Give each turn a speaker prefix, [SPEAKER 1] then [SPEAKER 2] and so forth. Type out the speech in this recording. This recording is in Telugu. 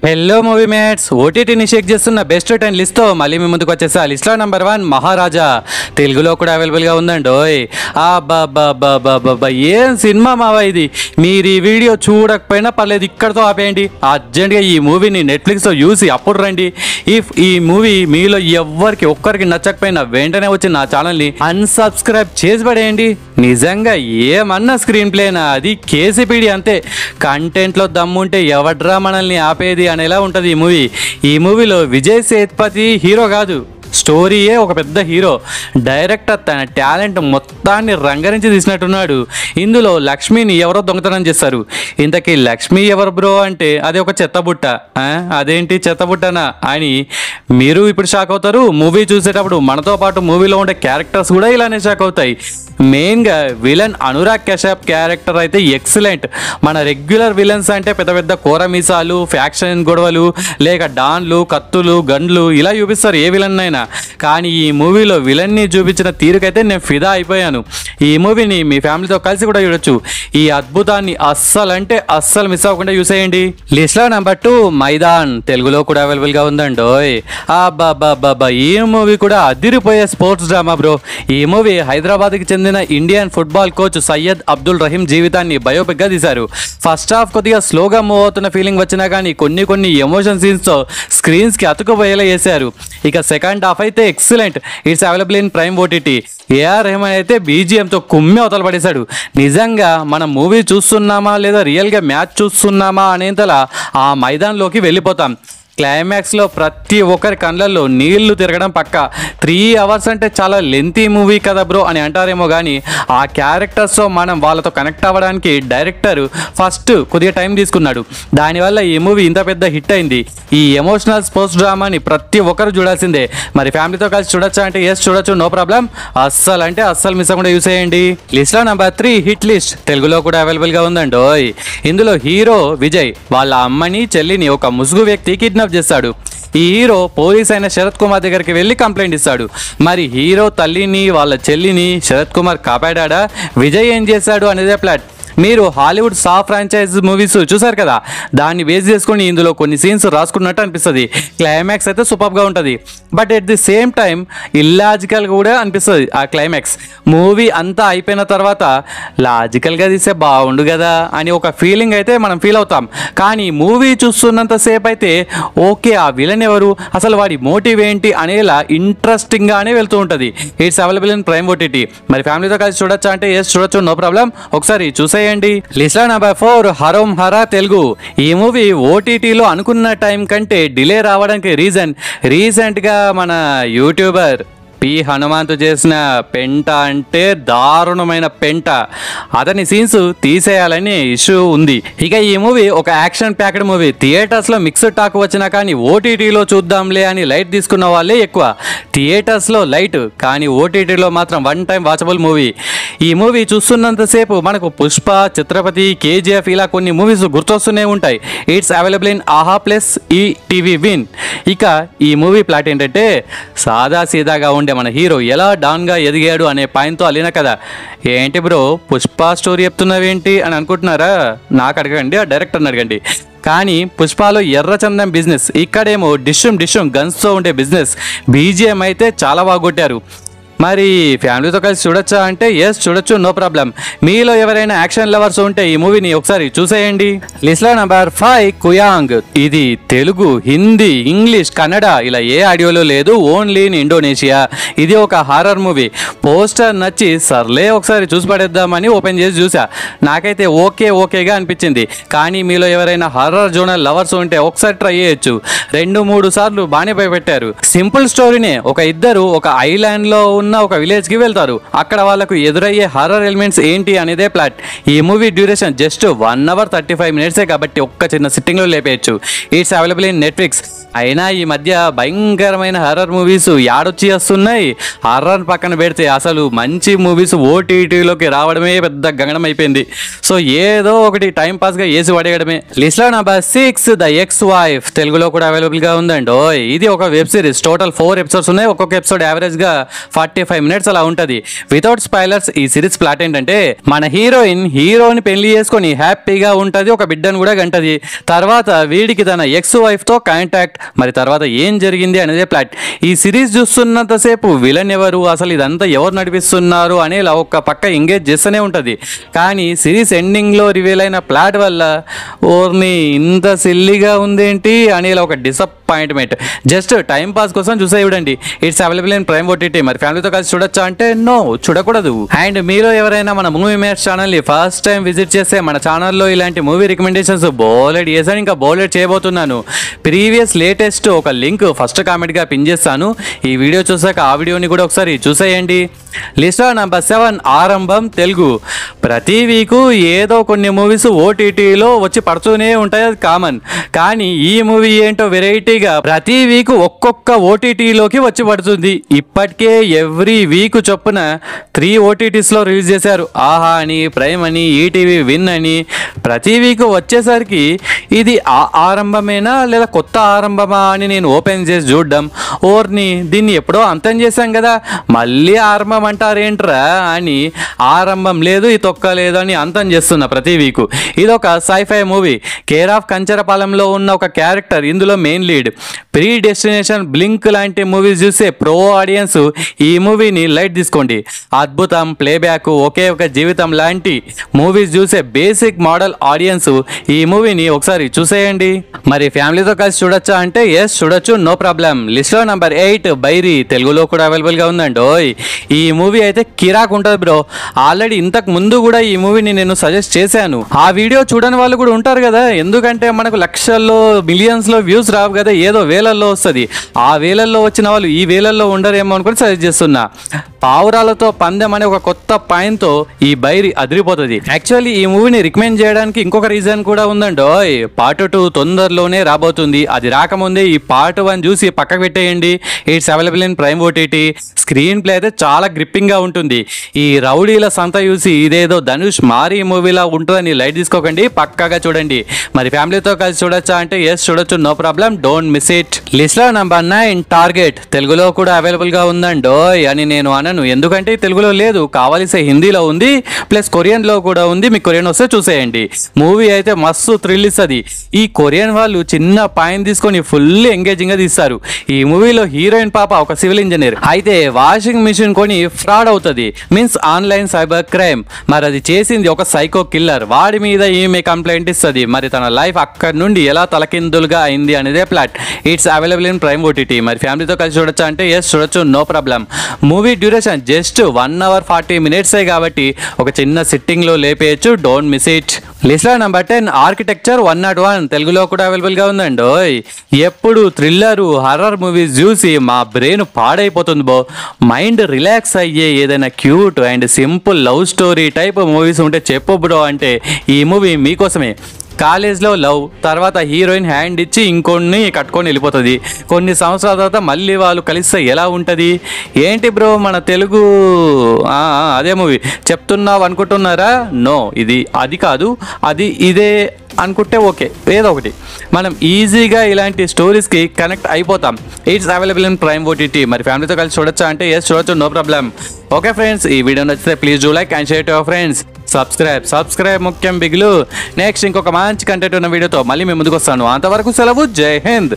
[SPEAKER 1] హలో మూవీ మేట్స్, ఓటీటీని షేక్ చేస్తున్న బెస్ట్ 10 లిస్ట్తో మళ్ళీ మీ ముందుకు వచ్చేసా. లిస్ట్లో నెంబర్ 1 మహారాజా. తెలుగులో కూడా అవైలబుల్గా ఉందండి. ఓయ్ అబ్బా ఏం సినిమా మావా ఇది. మీరు ఈ వీడియో చూడకపోయినా పర్లేదు, ఇక్కడతో ఆపేయండి. అర్జెంట్గా ఈ మూవీని నెట్ఫ్లిక్స్లో చూసి అప్పుడు రండి. ఇఫ్ ఈ మూవీ మీలో ఒక్కరికి నచ్చకపోయినా వెంటనే వచ్చి నా ఛానల్ని అన్సబ్స్క్రైబ్ చేసి పడేయండి. నిజంగా ఏమన్నా స్క్రీన్ ప్లేనా, అది కేసీపీడి అంతే. కంటెంట్లో దమ్ముంటే ఎవడ్రా మనల్ని ఆపేది అనేలా ఉంటుంది ఈ మూవీ. ఈ మూవీలో విజయ్ సేతుపతి హీరో కాదు, స్టోరీయే ఒక పెద్ద హీరో. డైరెక్టర్ తన టాలెంట్ మొత్తాన్ని రంగరించి తీసినట్టున్నాడు. ఇందులో లక్ష్మిని ఎవరో దొంగతనం చేస్తారు. ఇంతకీ లక్ష్మి ఎవరు బ్రో అంటే అది ఒక చెత్తబుట్ట. అదేంటి చెత్తబుట్టనా అని మీరు ఇప్పుడు షాక్ అవుతారు. మూవీ చూసేటప్పుడు మనతో పాటు మూవీలో ఉండే క్యారెక్టర్స్ కూడా ఇలానే షాక్ అవుతాయి. మెయిన్గా విలన్ అనురాగ్ కశ్యప్ క్యారెక్టర్ అయితే ఎక్సలెంట్. మన రెగ్యులర్ విలన్స్ అంటే పెద్ద పెద్ద కోరమీసాలు, ఫ్యాక్షన్ గొడవలు, లేక డాన్లు, కత్తులు, గన్లు ఇలా చూపిస్తారు ఏ విలన్ అయినా. కానీ ఈ మూవీలో విలన్ని చూపించిన తీరుకైతే నేను ఫిదా అయిపోయాను. ఈ మూవీని మీ ఫ్యామిలీతో కలిసి కూడా చూడొచ్చు. ఈ అద్భుతాన్ని అస్సలు మిస్ అవ్వకుండా చూసేయండి. లిస్ట్లో నెంబర్ 2 మైదాన్. తెలుగులో కూడా అవైలబుల్గా ఉందండి. అబ్బా ఈ మూవీ కూడా అదిరిపోయే స్పోర్ట్స్ డ్రామా బ్రో. ఈ మూవీ హైదరాబాద్కి చెందిన Indian football coach Syed Abdul Rahim జీవితాన్ని బయోపిక్ గా తీశారు. ఫస్ట్ హాఫ్ కొద్దిగా స్లోగా మూవ్ అవుతున్న ఫీలింగ్ వచ్చినా కానీ కొన్ని ఎమోషన్ సీన్స్ తో స్క్రీన్స్ కి అతుకుపోయేలా చేశారు. ఇక సెకండ్ హాఫ్ అయితే excellent. It's available in prime OTT. AR Rahman అయితే బీజిఎంతో కుమ్మి అవతల పడేశాడు. నిజంగా మనం మూవీ చూస్తున్నామా లేదా రియల్గా మ్యాచ్ చూస్తున్నామా అనేంతలా ఆ మైదానంలోకి వెళ్ళిపోతాం. క్లైమాక్స్లో ప్రతి ఒక్కరి కళ్ళల్లో నీళ్లు తిరగడం పక్కా. 3 hours అంటే చాలా లెంతీ మూవీ కదా బ్రో అని అంటారేమో కానీ ఆ క్యారెక్టర్స్తో మనం వాళ్ళతో కనెక్ట్ అవ్వడానికి డైరెక్టర్ ఫస్ట్ కొద్దిగా టైం తీసుకున్నాడు. దానివల్ల ఈ మూవీ ఇంత పెద్ద హిట్ అయింది. ఈ ఎమోషనల్ స్పోర్ట్స్ డ్రామాని ప్రతి ఒక్కరు చూడాల్సిందే. మరి ఫ్యామిలీతో కలిసి చూడొచ్చా అంటే ఎస్ చూడొచ్చు, నో ప్రాబ్లం. అస్సలు మిస్ అవ్వకుండా చూసేయండి. లిస్ట్లో నెంబర్ 3 హిట్ లిస్ట్. తెలుగులో కూడా అవైలబుల్గా ఉందండి. ఇందులో హీరో విజయ్ వాళ్ళ అమ్మని చెల్లిని ఒక ముసుగు వ్యక్తి కిడ్నాప్ చేస్తాడు. ఈ హీరో పోలీస్ అయిన శరత్ కుమార్ దగ్గరికి వెళ్ళి కంప్లైంట్ ఇస్తాడు. మరి హీరో తల్లిని వాళ్ళ చెల్లిని శరత్ కుమార్ కాపాడా, విజయ్ ఏం చేశాడు అనేదే ప్లాట్. మీరు హాలీవుడ్ ఫ్రాంచైజ్ మూవీస్ చూసారు కదా, దాన్ని బేస్ చేసుకొని ఇందులో కొన్ని సీన్స్ రాసుకున్నట్టు అనిపిస్తుంది. క్లైమాక్స్ అయితే సూపర్గా ఉంటుంది, but at the same time illogical కూడా అనిపిస్తుంది. ఆ క్లైమాక్స్ మూవీ అంతా అయిపోయిన తర్వాత లాజికల్గా తీస్తే బాగుండు కదా అని ఒక ఫీలింగ్ అయితే మనం ఫీల్ అవుతాం. కానీ మూవీ చూస్తున్నంతసేపు అయితే ఓకే ఆ విలన్ ఎవరు, అసలు వాడి మోటివ్ ఏంటి అనేలా ఇంట్రెస్టింగ్గానే వెళ్తూ ఉంటుంది. It's available in prime OTT. మరి ఫ్యామిలీతో కలిసి చూడొచ్చా అంటే ఎస్ చూడొచ్చు, నో ప్రాబ్లం. ఒకసారి చూసే లిస్ట్లో నెంబర్ 4 హరోం హరా తెలుగు. ఈ మూవీ ఓటీటీలో అనుకున్న టైం కంటే డిలే రావడానికి రీసెంట్ గా మన యూట్యూబర్ పి హనుమంతు చేసిన పెంట అంటే దారుణమైన పెంట. అతని సీన్స్ తీసేయాలని ఇష్యూ ఉంది. ఇక ఈ మూవీ ఒక యాక్షన్ ప్యాక్డ్ మూవీ. థియేటర్స్లో మిక్స్డ్ టాక్ వచ్చినా కానీ ఓటీటీలో చూద్దాంలే అని లైట్ తీసుకున్న వాళ్ళే ఎక్కువ. థియేటర్స్లో లైట్ కానీ ఓటీటీలో మాత్రం 1 time వాచబుల్ మూవీ. ఈ మూవీ చూస్తున్నంతసేపు మనకు పుష్ప, ఛత్రపతి, కేజీఎఫ్ ఇలా కొన్ని మూవీస్ గుర్తొస్తూనే ఉంటాయి. ఇట్స్ అవైలబుల్ ఇన్ ఆహా ప్లస్ ఈటీవీ విన్. ఇక ఈ మూవీ ప్లాట్ ఏంటంటే సాదా సీదాగా ఉండే మన హీరో ఎలా డాన్గా ఎదిగాడు అనే పాయింట్తో అలిన కదా. ఏంటి బ్రో పుష్ప స్టోరీ చెప్తున్నావేంటి అని అనుకుంటున్నారా? నాకు అడగండి, ఆ డైరెక్టర్ని అడగండి. కానీ పుష్పలో ఎర్రచందం బిజినెస్, ఇక్కడేమో డిషుమ్ గన్స్తో ఉండే బిజినెస్. బీజిఎం అయితే చాలా బాగా కొట్టారు. మరి ఫ్యామిలీతో కలిసి చూడొచ్చా అంటే ఎస్ చూడొచ్చు, నో ప్రాబ్లం. మీలో ఎవరైనా యాక్షన్ లవర్స్ ఉంటే ఈ మూవీని ఒకసారి చూసేయండి. లిస్ట్లో నెంబర్ 5 కుయాంగ్. ఇది తెలుగు, హిందీ, ఇంగ్లీష్, కన్నడ ఇలా ఏ ఆడియోలో లేదు, ఓన్లీ ఇన్ ఇండోనేషియా. ఇది ఒక హారర్ మూవీ. పోస్టర్ నచ్చి సర్లే ఒకసారి చూసి పడేద్దామని ఓపెన్ చేసి చూసా. నాకైతే ఓకేగా అనిపించింది. కానీ మీలో ఎవరైనా హారర్ జోనల్ లవర్స్ ఉంటే ఒకసారి ట్రై చేయొచ్చు. 2-3 సార్లు బాగానే భయపెట్టారు. సింపుల్ స్టోరీనే. ఇద్దరు ఒక ఐలాండ్లో ఒక విలేజ్ కి వెళ్తారు. అక్కడ వాళ్ళకు ఎదురయ్యే హారర్ ఎలిమెంట్స్ ఏంటి అనేదే ప్లాట్. ఈ movie duration just 1 hour 35 minutes కాబట్టి ఒక్క చిన్న సిట్టింగ్ లో లేపేయచ్చు. It's available in Netflix. అయినా ఈ మధ్య భయంకరమైన హారర్ మూవీస్ యాడొచ్చి వస్తున్నాయి. హారర్ పక్కన పెడితే అసలు మంచి మూవీస్ ఓటీటీలోకి రావడమే పెద్ద గగనం అయిపోయింది. సో ఏదో ఒకటి టైం పాస్ గా వేసి పడేయడమే. లిస్ట్ లో నెంబర్ 6 ద ఎక్స్ వైఫ్. తెలుగులో కూడా అవైలబుల్ గా ఉందండి. ఇది ఒక వెబ్ సిరీస్. టోటల్ 4 episodes ఉన్నాయి. ఒక్కొక్క ఎపిసోడ్ యావరేజ్ గా 40 45 minutes అలా ఉంటుంది. వితౌట్ స్పాయిలర్స్ ఈ సిరీస్ ప్లాట్ ఏంటంటే మన హీరోని పెళ్లి చేసుకొని హ్యాపీగా ఉంటుంది, ఒక బిడ్డను కూడా గంటది. తర్వాత వీడికి తన ఎక్స్ వైఫ్తో కాంటాక్ట్, మరి తర్వాత ఏం జరిగింది అనేది ప్లాట్. ఈ సిరీస్ చూస్తున్నంతసేపు విలన్ ఎవరు, అసలు ఇదంతా ఎవరు నడిపిస్తున్నారు అనే ఒక పక్క ఎంగేజ్ చేస్తూనే ఉంటుంది. కానీ సిరీస్ ఎండింగ్లో రివీల్ అయిన ప్లాట్ వల్ల ఓర్ని ఇంత సిల్లీగా ఉందేంటి అనేలా ఒక డిసప్పాయింట్మెంట్. జస్ట్ టైం పాస్ కోసం చూసే చూడండి. It's available in prime OTT. మరి ఫ్యామిలీతో కలిసి చూడొచ్చా అంటే నో, చూడకూడదు. అండ్ మీలో ఎవరైనా మన మూవీ మేట్స్ ఛానల్ని ఫస్ట్ టైం విజిట్ చేస్తే మన ఛానల్లో ఇలాంటి మూవీ రికమెండేషన్స్ బోలెడ్ చేశాను, ఇంకా బోలెడ్ చేయబోతున్నాను. ప్రీవియస్ లేటెస్ట్ ఒక లింక్ ఫస్ట్ కామెంట్గా పిన్ చేస్తాను. ఈ వీడియో చూసాక ఆ వీడియోని కూడా ఒకసారి చూసేయండి. లిస్టా నంబర్ 7 ఆరంభం తెలుగు. ప్రతి వీకు ఏదో కొన్ని మూవీస్ ఓటీటీలో వచ్చి పడుతూనే ఉంటాయి, అది కామన్. కానీ ఈ మూవీ ఏంటో వెరైటీగా ప్రతి వీక్ ఒక్కొక్క ఓటీటీలోకి వచ్చి పడుతుంది. ఇప్పటికే ఎవ్రీ వీక్ చొప్పున 3 ఓటీటీస్లో రిలీజ్ చేశారు. ఆహా అని, ప్రైమ్ అని, ఈటీవీ విన్ అని. ప్రతి వీక్ వచ్చేసరికి ఇది ఆరంభమేనా లేదా కొత్త ఆరంభమా అని నేను ఓపెన్ చేసి చూడడం, ఓర్ని దీన్ని ఎప్పుడో అంతం చేశాం కదా మళ్ళీ ఆరంభం అంటారేంట్రా అని ఆరంభం లేదు, ఈ తొక్క లేదు అని అంతం చేస్తున్నా ప్రతి వీకు. ఇదొక సైఫై మూవీ. కేర్ ఆఫ్ కంచరపాలెంలో ఉన్న ఒక క్యారెక్టర్ ఇందులో main lead. Pre destination, blink లాంటి మూవీస్ చూసే ప్రో ఆడియన్స్ ఈ మూవీని లైట్ తీసుకోండి. అద్భుతం, ప్లేబ్యాక్, ఒకే ఒక జీవితం లాంటి మూవీస్ చూసే బేసిక్ మోడల్ ఆడియన్స్ ఈ మూవీని ఒకసారి చూసేయండి. మరి ఫ్యామిలీతో కలిసి చూడొచ్చా అంటే ఎస్, చూడొచ్చు, నో ప్రాబ్లం. లిస్ట్లో నంబర్ 8 బైరి. తెలుగులో కూడా అవైలబుల్గా ఉందండి. ఈ మూవీ అయితే కిరాక్ ఉంటుంది బ్రో. ఆల్రెడీ ఇంతకు ముందు కూడా ఈ మూవీని నేను సజెస్ట్ చేశాను. ఆ వీడియో చూడని వాళ్ళు కూడా ఉంటారు కదా, ఎందుకంటే మనకు లక్షల్లో మిలియన్స్లో వ్యూస్ రావు కదా, ఏదో వేలల్లో వస్తుంది. ఆ వేలల్లో వచ్చిన వాళ్ళు ఈ వేలల్లో ఉండరేమో అనుకుని సజెస్ట్ చేస్తున్నా. పావురాలతో పందెం అనే ఒక కొత్త పాయింట్తో ఈ బైరి అదిరిపోతుంది. యాక్చువల్లీ ఈ మూవీని రికమెండ్ చేయడానికి ఇంకొక రీజన్ కూడా ఉందండి. పార్ట్ 2 తొందరలోనే రాబోతుంది. అది రాకముందే ఈ పార్ట్ 1 చూసి పక్కకు పెట్టేయండి. It's available in prime OTT. Screen play అయితే చాలా గ్రిప్పింగ్గా ఉంటుంది. ఈ రౌడీల సంత చూసి ఇదేదో ధనుష్ మారీ మూవీలా ఉంటుందని లైట్ తీసుకోకండి, పక్కాగా చూడండి. మరి ఫ్యామిలీతో కలిసి చూడొచ్చా అంటే ఎస్, చూడొచ్చు, no problem, don't miss it. లిస్ట్లో నంబర్ 9 టార్గెట్. తెలుగులో కూడా అవైలబుల్గా ఉందండి అని నేను అనను, ఎందుకంటే తెలుగులో లేదు, కావాల్సే హిందీలో ఉంది, ప్లస్ కొరియన్లో కూడా ఉంది. మీకు కొరియన్ వస్తే చూసేయండి. మూవీ అయితే మస్తు థ్రిల్ ఇస్తుంది. ఈ కొరియన్ వాళ్ళు చిన్న పాయింట్ తీసుకొని ఫుల్ ఎంగేజింగ్గా తీస్తారు. ఈ మూవీలో హీరోయిన్ పాప ఒక సివిల్ ఇంజనీర్ అయితే వాషింగ్ మిషన్ కొని ఫ్రాడ్ అవుతుంది, మీన్స్ ఆన్లైన్ సైబర్ క్రైమ్. మరి అది చేసింది ఒక సైకో కిల్లర్. వాడి మీద ఈమె కంప్లైంట్ ఇస్తుంది. మరి తన లైఫ్ అక్కడి నుండి ఎలా తలకిందులుగా అయింది అనేదే plot. It's available in prime OTT. మరి ఫ్యామిలీతో కలిసి చూడొచ్చా అంటే ఎస్, చూడొచ్చు, no problem. Movie duration just 1 hour 40 minutes కాబట్టి ఒక చిన్న సిట్టింగ్లో లేపేయచ్చు, డోంట్ మిస్ ఇట్. లిస్ట్లో నంబర్ 10 ఆర్కిటెక్చర్ 101. తెలుగులో కూడా అవైలబుల్గా ఉందండి. ఎప్పుడు థ్రిల్లరు, హర్రర్ మూవీస్ చూసి మా బ్రెయిన్ పాడైపోతుంది బో. మైండ్ రిలాక్స్ అయ్యే ఏదైనా cute and simple love story type movies ఉంటే చెప్పు బ్రో అంటే ఈ మూవీ మీకోసమే. కాలేజ్లో లవ్, తర్వాత హీరోయిన్ హ్యాండ్ ఇచ్చి ఇంకొన్ని కట్టుకొని వెళ్ళిపోతుంది. కొన్ని సంవత్సరాల తర్వాత మళ్ళీ వాళ్ళు కలిస్తే ఎలా ఉంటుంది ఏంటి బ్రో మన తెలుగు అదే మూవీ చెప్తున్నావు అనుకుంటున్నారా? నో, ఇది అది కాదు, అది ఇదే అనుకుంటే ఓకే, ఏదో ఒకటి. మనం ఈజీగా ఇలాంటి స్టోరీస్కి కనెక్ట్ అయిపోతాం. It's available in prime OTT. మరి ఫ్యామిలీతో కలిసి చూడొచ్చా అంటే ఎస్, చూడొచ్చు, నో ప్రాబ్లం. ఓకే ఫ్రెండ్స్, ఈ వీడియో నచ్చితే please do like and share to your friends. Subscribe ముఖ్యం బిగులు. నెక్స్ట్ ఇంకొక మంచి కంటెంట్ ఉన్న వీడియోతో మళ్ళీ మేము ముందుకు వస్తాను. అంతవరకు సెలవు, జై హింద్.